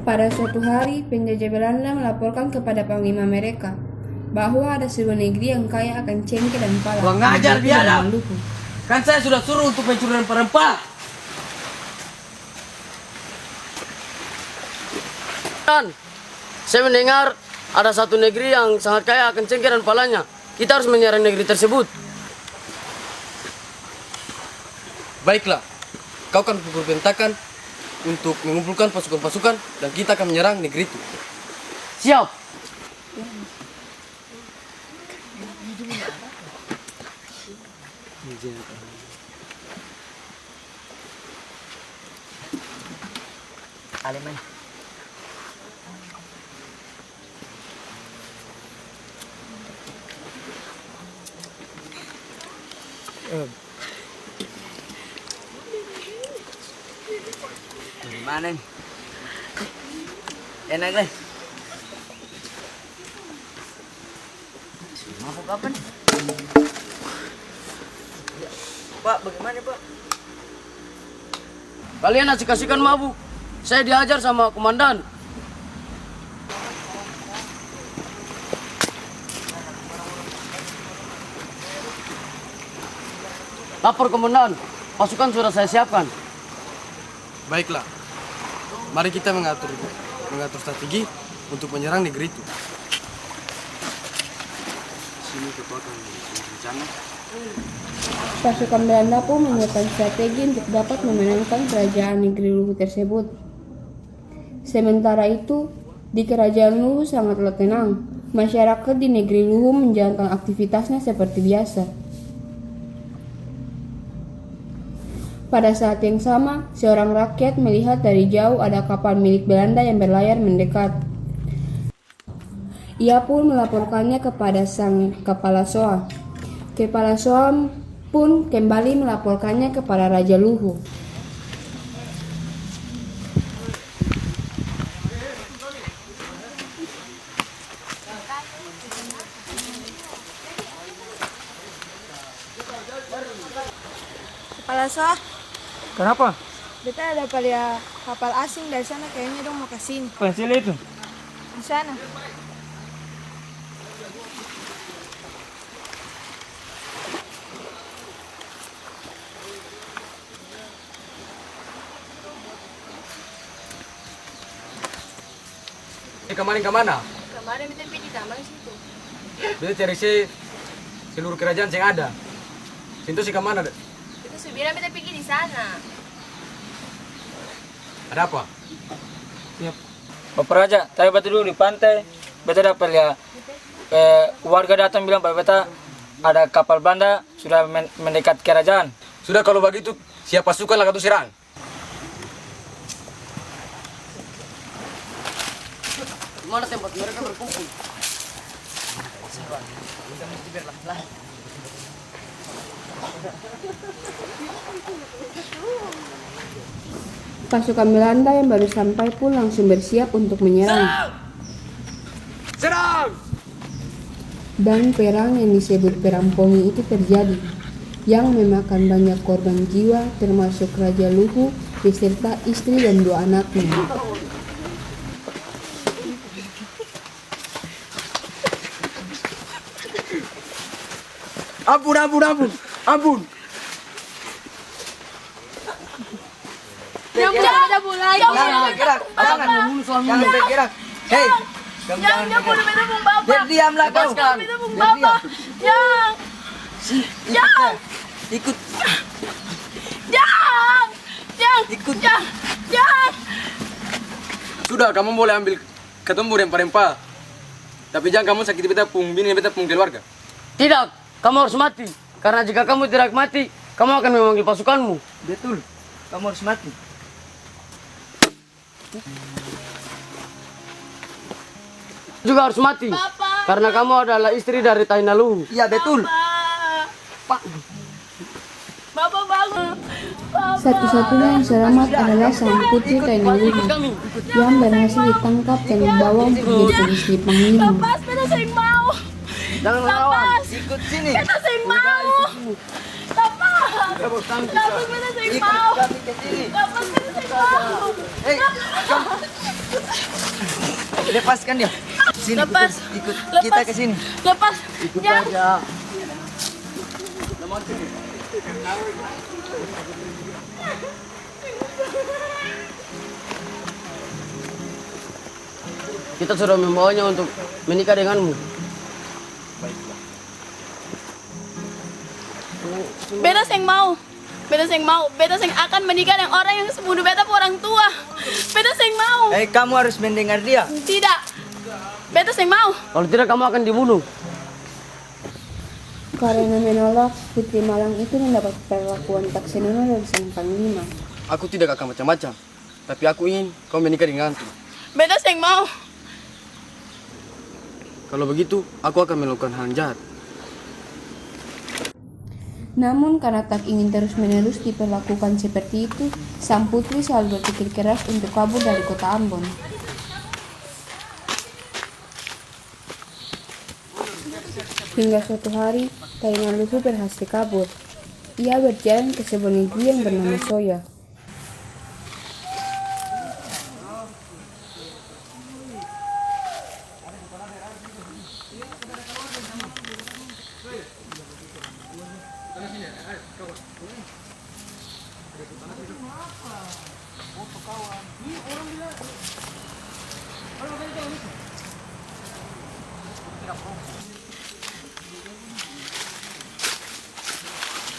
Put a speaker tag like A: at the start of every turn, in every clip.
A: Pada suatu hari, penjajah Belanda melaporkan kepada panglima mereka bahwa ada sebuah negeri yang kaya akan cengkeh dan pala.
B: Kurang ajar dia, kan saya sudah suruh untuk mencuri rempah-rempah. Dan saya mendengar ada satu negeri yang sangat kaya akan cengkeh dan palanya. Kita harus menyerang negeri tersebut. Baiklah, kau kan perintahkan untuk mengumpulkan pasukan-pasukan dan kita akan menyerang negeri itu. Siap.
C: Aleman. Gimana nih? Enak deh. Mabuk kapan? Pak, bagaimana Pak?
B: Kalian asik-asikan mabuk. Saya diajar sama komandan. Lapor komandan, pasukan sudah saya siapkan. Baiklah, mari kita mengatur strategi untuk menyerang negeri itu. Sini kekuatan rencana.
A: Pasukan Belanda pun menyiapkan strategi untuk dapat memenangkan kerajaan negeri Luwu tersebut. Sementara itu, di kerajaan Luwu sangatlah tenang. Masyarakat di negeri Luwu menjalankan aktivitasnya seperti biasa. Pada saat yang sama, seorang rakyat melihat dari jauh ada kapal milik Belanda yang berlayar mendekat. Ia pun melaporkannya kepada sang kepala SOA. Kepala SOA pun kembali melaporkannya kepada Raja Luwu.
D: Kepala SOA,
E: Kenapa?
D: beta ada kapal asing dari sana, kayaknya dong mau ke sini.
E: Pensil itu.
D: Di sana.
B: Kemarin kemana?
D: Kemarin beta pergi di taman situ.
B: Kita cari seluruh kerajaan yang ada. Sintu sih kemana?
D: Itu sebenarnya beta pergi di sana.
B: Ada apa?
E: Bapak Raja, tadi beta dulu di pantai, beta dapat lihat warga datang bilang Pak beta ada kapal Belanda sudah mendekat kerajaan.
B: Sudah kalau begitu, siap pasukan lah katu serang. Mana tempat mereka berkumpul?
A: Pasukan Belanda yang baru sampai pun langsung bersiap untuk menyerang.
B: Serang!
A: Dan perang yang disebut Perang Pongi itu terjadi, yang memakan banyak korban jiwa termasuk Raja Luwu beserta istri dan 2 anaknya.
B: Ampun.
D: Jangan mulai.
B: Gerak. Jangan membunuh suamimu.
C: Jangan bergerak. Hei, kamu jangan
D: bunuh beta pun bapak.
C: Biar diamlah kau.
B: Lepaskan.
D: Beta pun
C: Biar
D: bapak. Jangan.
C: Jangan. Ikut. Ikut.
D: Jangan.
B: Sudah, kamu boleh ambil ketemu rempah-rempah. Tapi jangan kamu sakiti beta pun bini beta pun keluarga. Tidak, kamu harus mati. Karena jika kamu tidak mati, kamu akan memanggil pasukanmu.
C: Betul. Kamu harus mati.
B: Juga harus mati.
D: Bapak.
B: Karena kamu adalah istri dari Taina Luwu.
C: Iya, betul.
D: Pak. Bapak bangun. Bapak.
A: Satu-satunya yang selamat adalah sang putri Taina Luwu yang berhasil ditangkap dan dibawa untuk jadi istri panglima.
D: Bapak, beta saya mau.
B: Jangan melawan.
C: Ikut sini.
D: Beta saya mau. Bapak. Bapak, beta saya
C: Ikut
D: mau.
C: kami ke sini.
D: Bapak, beta saya mau.
C: Hei, kamu. Lepaskan dia. Sini,
D: Lepas.
C: ikut
D: Lepas.
C: kita ke sini.
D: Lepas. Jang.
B: Kita sudah membawanya untuk menikah denganmu.
D: Beta seng mau. Beta seng mau. Beta seng akan menikah dengan orang yang sebunuh beta orang tua. Beta seng mau.
C: Kamu harus mendengar dia.
D: Tidak. Beta seng mau.
B: Kalau tidak kamu akan dibunuh.
A: Karena menolak, Putri Malang itu mendapat perlakuan tak senonoh dari sang panglima.
B: Aku tidak akan macam-macam. Tapi aku ingin kau menikah denganku.
D: Beta seng mau.
B: Kalau begitu, aku akan melakukan hal yang jahat.
A: Namun karena tak ingin terus-menerus diperlakukan seperti itu, sang putri selalu berpikir keras untuk kabur dari kota Ambon. Hingga suatu hari, Taina Luhu berhasil kabur. Ia berjalan ke sebuah negeri yang bernama Soya.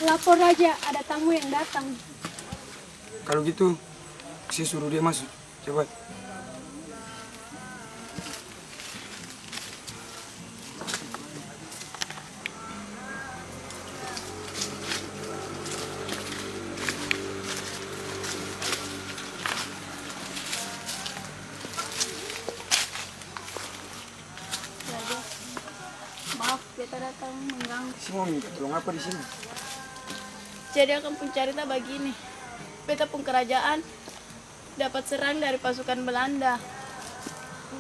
D: Lapor Raja, ada tamu yang datang.
F: Kalau gitu, saya suruh dia masuk. Cepat.
D: Maaf, beta datang mengganggu.
F: Si mau minta tolong apa di sini?
D: Jadi akan pun cerita begini. Beta pun kerajaan dapat serang dari pasukan Belanda.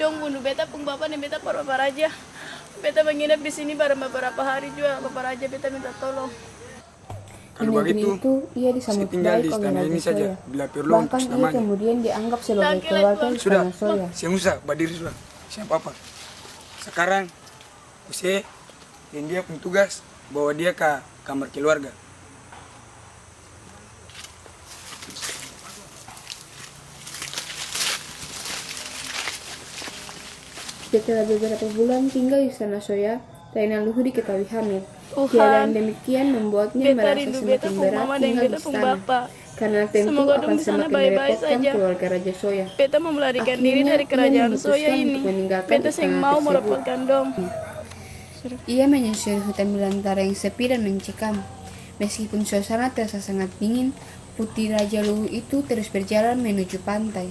D: Dong bunuh beta pun bapak dan beta para bapak raja. Beta menginap di sini bareng beberapa hari juga. Bapak raja beta minta tolong.
A: Di
F: Kalau
A: negeri
F: begitu,
A: itu, ia disambut
F: saya tinggal
A: baik
F: di
A: oleh
F: istana
A: Raja
F: ini saja.
A: Soya.
F: Bila perlu untuk
A: Bahkan ia
F: selamanya.
A: kemudian dianggap sebagai
D: Laki-laki
A: keluarga
D: keluar.
F: Sudah,
A: istana Soya.
F: saya usah berdiri sudah. Siapa apa? Sekarang, saya dan dia punya tugas bawa dia ke kamar keluarga.
A: Setelah beberapa bulan tinggal di istana Soya, Taina Luhu diketahui hamil.
D: Tuhan,
A: Keadaan demikian membuatnya
D: beta
A: merasa
D: rindu
A: semakin
D: beta pun
A: berat
D: mama dan
A: tinggal di
D: beta pun
A: istana.
D: bapak.
A: Karena tentu
D: Semoga dong
A: akan
D: di sana
A: semakin
D: baik-baik
A: merepotkan
D: saja.
A: keluarga Raja Soya.
D: Beta mau melarikan diri
A: Akhirnya,
D: dari
A: ia
D: kerajaan
A: memutuskan
D: Soya
A: untuk
D: ini.
A: meninggalkan
D: Beta sing
A: istana
D: mau
A: tersebut.
D: merepotkan dong.
A: Ia menyusuri hutan belantara yang sepi dan mencekam. Meskipun suasana terasa sangat dingin, putri Raja Luhu itu terus berjalan menuju pantai.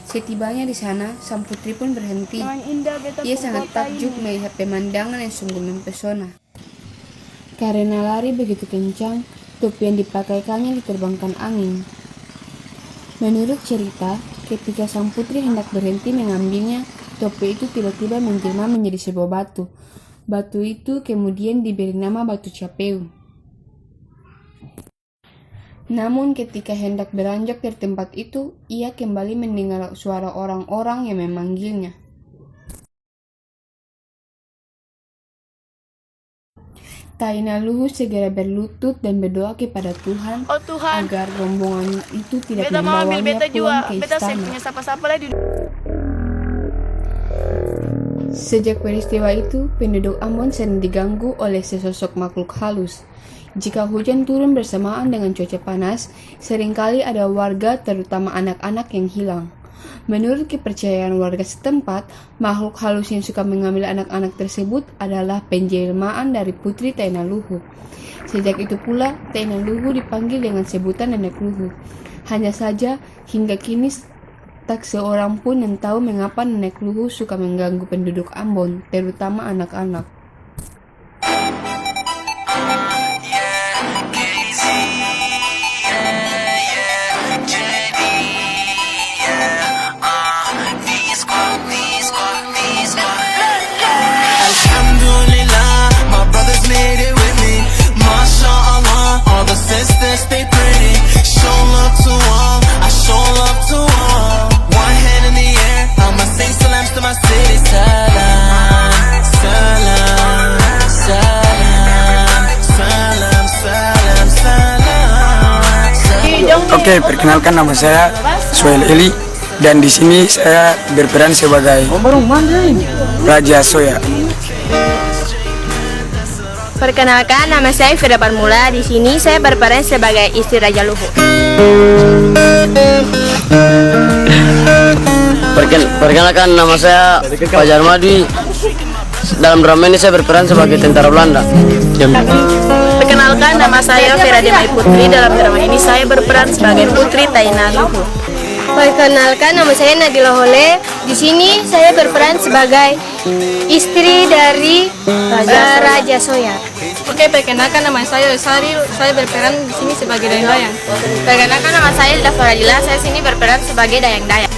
A: Setibanya di sana, sang putri pun berhenti.
D: Memang indah beta
A: Ia
D: pun
A: sangat
D: kota
A: takjub
D: ini.
A: melihat pemandangan yang sungguh mempesona. Karena lari begitu kencang, topi yang dipakaikannya diterbangkan angin. Menurut cerita, ketika sang putri hendak berhenti mengambilnya, topi itu tiba-tiba menjelma menjadi sebuah batu. Batu itu kemudian diberi nama Batu Capeu. Namun ketika hendak beranjak dari tempat itu, ia kembali mendengar suara orang-orang yang memanggilnya. Taina Luhu segera berlutut dan berdoa kepada Tuhan
D: Oh Tuhan,
A: agar rombongan itu tidak
D: beta mau ambil
A: membawanya
D: beta juga.
A: pulang ke
D: Beta sing
A: istana.
D: punya siapa-siapa lagi di
A: Sejak peristiwa itu, penduduk Ambon sering diganggu oleh sesosok makhluk halus. Jika hujan turun bersamaan dengan cuaca panas, seringkali ada warga, terutama anak-anak, yang hilang. Menurut kepercayaan warga setempat, makhluk halus yang suka mengambil anak-anak tersebut adalah penjelmaan dari putri Taina Luhu. Sejak itu pula, Taina Luhu dipanggil dengan sebutan Nenek Luhu. Hanya saja, hingga kini tak seorang pun yang tahu mengapa Nenek Luhu suka mengganggu penduduk Ambon, terutama anak-anak.
G: Alhamdulillah, my brothers made it with me. MashaAllah, all the sisters stay pretty. Show love to all, I show love to all. One hand in the air, I'ma sing salams to my
F: Oke, perkenalkan nama saya Suel Eli dan di sini saya berperan sebagai Raja Soya.
H: Perkenalkan, nama saya Firda Parmula. Di sini saya berperan sebagai istri Raja Luhur.
B: Perkenalkan, nama saya Fajar Madwi. Dalam drama ini saya berperan sebagai tentara Belanda.
D: Perkenalkan, nama saya Vera Demai Putri. Dalam drama ini saya berperan sebagai Putri Taina Luhur.
H: Perkenalkan, nama saya Nadila Hole. Di sini saya berperan sebagai istri dari Raja Soya.
D: Oke, perkenalkan, nama saya Saril. Saya berperan di sini sebagai dayang-dayang.
H: Perkenalkan, nama saya Lila Faradila. Saya sini berperan sebagai dayang-dayang.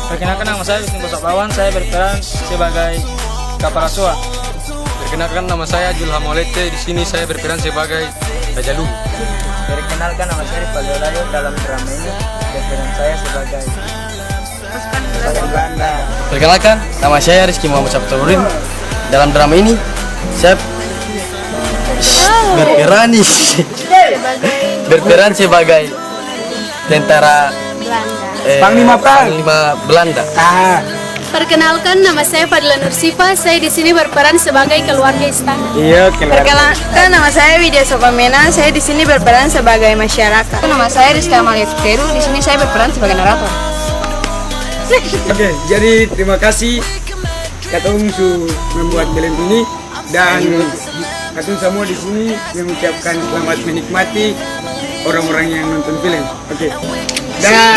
E: Perkenalkan, nama saya Wisnu Bosapawan. Saya berperan sebagai Kapal Aswa.
B: Perkenalkan, nama saya Julham Olete. Di sini saya berperan sebagai Raja Luhur.
C: Perkenalkan, nama saya Rifalio Layo. Dalam drama ini berperan saya sebagai Belanda.
B: Perkenalkan, nama saya Rizky Muhammad Sabtaudin. Dalam drama ini saya berperan sebagai tentara
F: Panglima Perang.
B: Panglima Belanda.
D: Perkenalkan, nama saya Fadila Nursifa. Saya di sini berperan sebagai keluarga istana.
F: Iya, keluarga.
H: Perkenalkan, nama saya Widya Sopamena. Saya di sini berperan sebagai masyarakat. Nama saya Rizka Amalia Teru. Di sini saya berperan sebagai narator.
F: Oke, jadi terima kasih Katong su membuat film ini dan Katong semua di sini mengucapkan selamat menikmati orang-orang yang nonton film. Oke. Dan